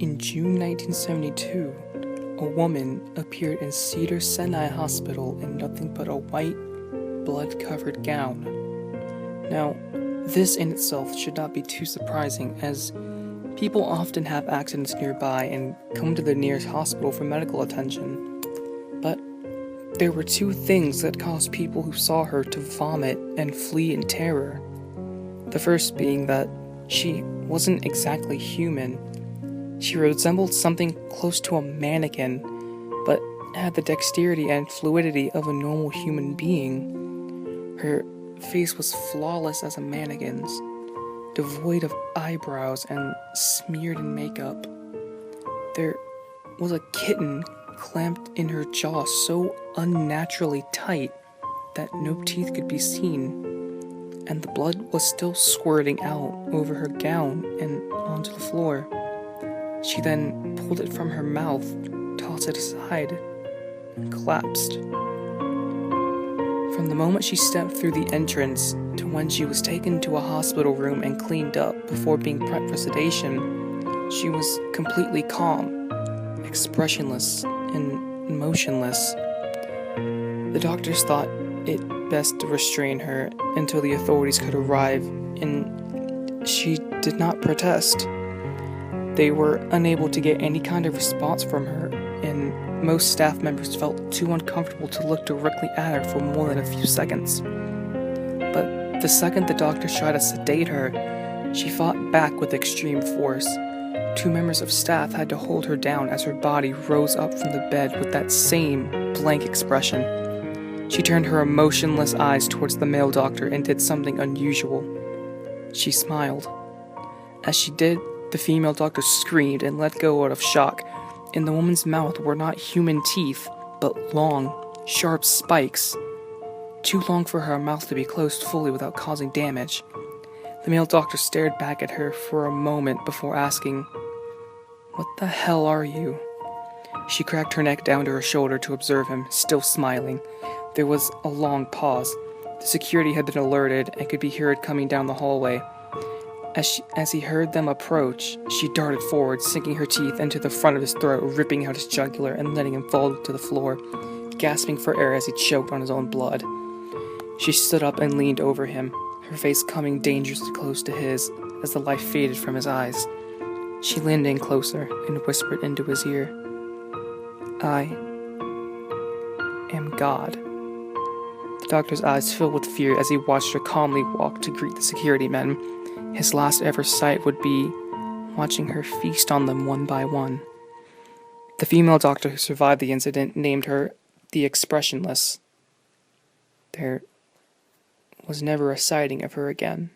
In June 1972, a woman appeared in Cedars-Sinai Hospital in nothing but a white, blood-covered gown. Now, this in itself should not be too surprising, as people often have accidents nearby and come to the nearest hospital for medical attention. But there were two things that caused people who saw her to vomit and flee in terror. The first being that she wasn't exactly human. She resembled something close to a mannequin, but had the dexterity and fluidity of a normal human being. Her face was flawless as a mannequin's, devoid of eyebrows and smeared in makeup. There was a kitten clamped in her jaw so unnaturally tight that no teeth could be seen, and the blood was still squirting out over her gown and onto the floor. She then pulled it from her mouth, tossed it aside, and collapsed. From the moment she stepped through the entrance to when she was taken to a hospital room and cleaned up before being prepped for sedation, she was completely calm, expressionless, and motionless. The doctors thought it best to restrain her until the authorities could arrive, and she did not protest. They were unable to get any kind of response from her, and most staff members felt too uncomfortable to look directly at her for more than a few seconds. But the second the doctors tried to sedate her, she fought back with extreme force. Two members of staff had to hold her down as her body rose up from the bed with that same blank expression. She turned her emotionless eyes towards the male doctor and did something unusual. She smiled. As she did, the female doctor screamed and let go out of shock. In the woman's mouth were not human teeth, but long, sharp spikes. Too long for her mouth to be closed fully without causing damage. The male doctor stared back at her for a moment before asking, "What the hell are you?" She cracked her neck down to her shoulder to observe him, still smiling. There was a long pause. The security had been alerted and could be heard coming down the hallway. As he heard them approach, she darted forward, sinking her teeth into the front of his throat, ripping out his jugular and letting him fall to the floor, gasping for air as he choked on his own blood. She stood up and leaned over him, her face coming dangerously close to his as the light faded from his eyes. She leaned in closer and whispered into his ear, "I am God." The doctor's eyes filled with fear as he watched her calmly walk to greet the security men. His last ever sight would be watching her feast on them one by one. The female doctor who survived the incident named her the Expressionless. There was never a sighting of her again.